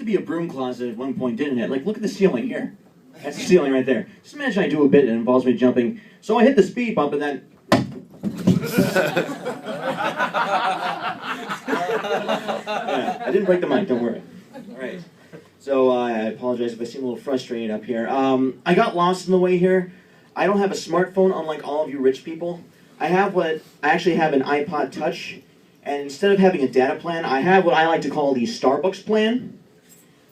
Be a broom closet at one point, didn't it? Like, look at the ceiling here. That's the ceiling right there. Just imagine I do a bit that involves me jumping. So I hit the speed bump and then... yeah, I didn't break the mic, don't worry. All right. So I apologize if I seem a little frustrated up here. I got lost in the way here. I don't have a smartphone, unlike all of you rich people. I actually have an iPod Touch, and instead of having a data plan, I have what I like to call the Starbucks plan.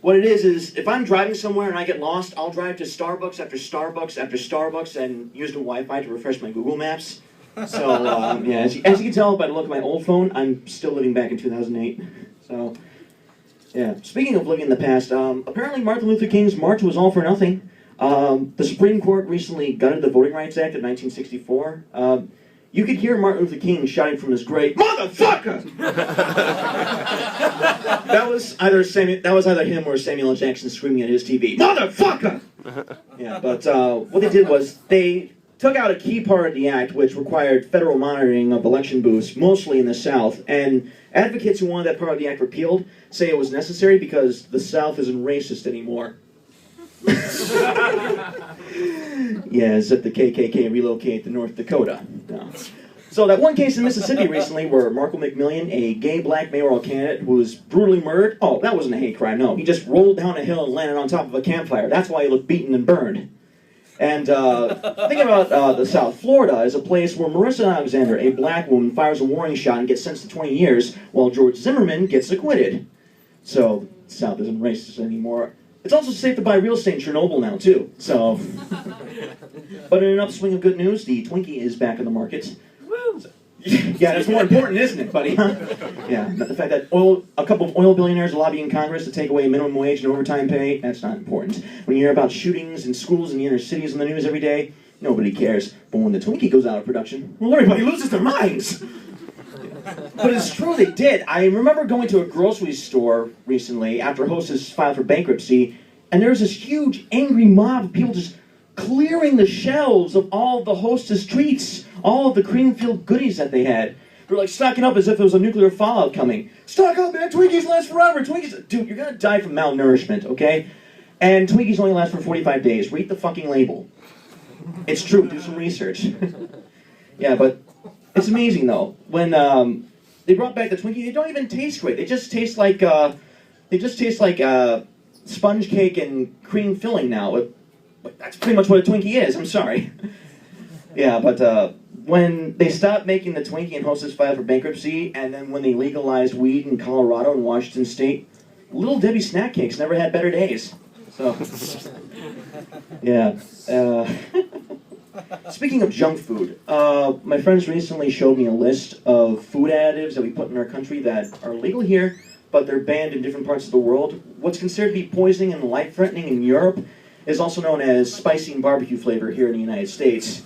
What it is if I'm driving somewhere and I get lost, I'll drive to Starbucks after Starbucks after Starbucks and use the Wi-Fi to refresh my Google Maps. So, yeah, as you can tell by the look of my old phone, I'm still living back in 2008. So, yeah. Speaking of living in the past, apparently Martin Luther King's march was all for nothing. The Supreme Court recently gutted the Voting Rights Act of 1964. You could hear Martin Luther King shouting from his grave, "Motherfucker!" that was either him or Samuel L. Jackson screaming at his TV, "Motherfucker!" Yeah, but what they did was they took out a key part of the act, which required federal monitoring of election booths, mostly in the South. And advocates who wanted that part of the act repealed say it was necessary because the South isn't racist anymore. Yeah, as if the KKK relocate to North Dakota. No. So that one case in Mississippi recently where Marco McMillian, a gay black mayoral candidate who was brutally murdered, oh, that wasn't a hate crime, no. He just rolled down a hill and landed on top of a campfire. That's why he looked beaten and burned. And thinking about the South, Florida is a place where Marissa Alexander, a black woman, fires a warning shot and gets sentenced to 20 years, while George Zimmerman gets acquitted. So, the South isn't racist anymore. It's also safe to buy real estate in Chernobyl now, too. So, but in an upswing of good news, the Twinkie is back in the market. Woo! Yeah, that's more important, isn't it, buddy? Huh? Yeah, the fact that a couple of oil billionaires are lobbying Congress to take away minimum wage and overtime pay, that's not important. When you hear about shootings in schools in the inner cities in the news every day, nobody cares. But when the Twinkie goes out of production, well, everybody loses their minds. But it's true, they did. I remember going to a grocery store recently after Hostess filed for bankruptcy, and there was this huge angry mob of people just clearing the shelves of all of the Hostess treats, all of the cream-filled goodies that they had. They were like stocking up as if there was a nuclear fallout coming. Stock up, man! Twinkies last forever! Twinkies... Dude, you're gonna die from malnourishment, okay? And Twinkies only last for 45 days. Read the fucking label. It's true, do some research. Yeah, but... It's amazing though. When they brought back the Twinkie, they don't even taste great. They just taste like sponge cake and cream filling now. But that's pretty much what a Twinkie is. I'm sorry. Yeah, but when they stopped making the Twinkie and Hostess filed for bankruptcy, and then when they legalized weed in Colorado and Washington State, Little Debbie snack cakes never had better days. So, yeah. Speaking of junk food, my friends recently showed me a list of food additives that we put in our country that are legal here, but they're banned in different parts of the world. What's considered to be poisoning and life-threatening in Europe is also known as spicy and barbecue flavor here in the United States.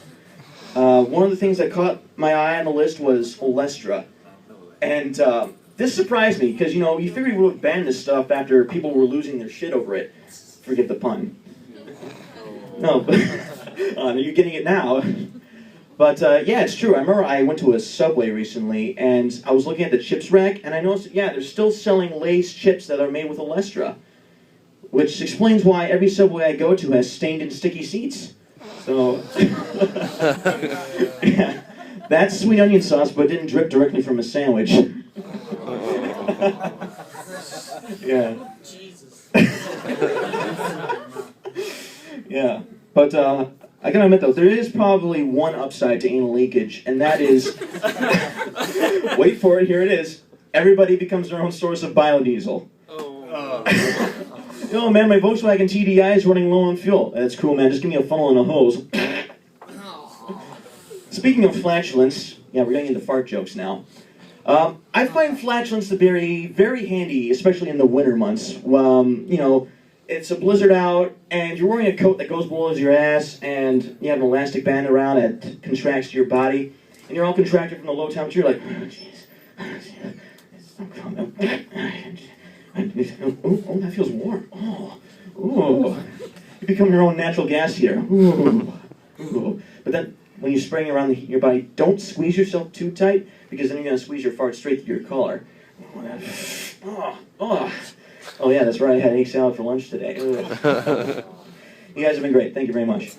One of the things that caught my eye on the list was olesrta. And this surprised me, because, you figure we would have banned this stuff after people were losing their shit over it. Forget the pun. No, but... you're getting it now. But, yeah, it's true. I remember I went to a Subway recently, and I was looking at the chips rack, and I noticed, yeah, they're still selling Lay's chips that are made with olesrta, which explains why every Subway I go to has stained and sticky seats. So, yeah, that's sweet onion sauce, but didn't drip directly from a sandwich. Yeah. Jesus. Yeah. But, I gotta admit though, there is probably one upside to anal leakage, and that is, wait for it, here it is, everybody becomes their own source of biodiesel. Oh man, my Volkswagen TDI is running low on fuel. That's cool, man, just give me a funnel and a hose. Speaking of flatulence, yeah, we're getting into fart jokes now. I find flatulence to be very handy, especially in the winter months. It's a blizzard out, and you're wearing a coat that goes below your ass, and you have an elastic band around that contracts to your body, and you're all contracted from the low temperature. You're like, oh, jeez. Oh, that feels warm. Oh. You become your own natural gas heater. Ooh. But then, when you're spraying around your body, don't squeeze yourself too tight, because then you're going to squeeze your fart straight through your collar. Oh yeah, that's right, I had egg salad for lunch today. You guys have been great. Thank you very much.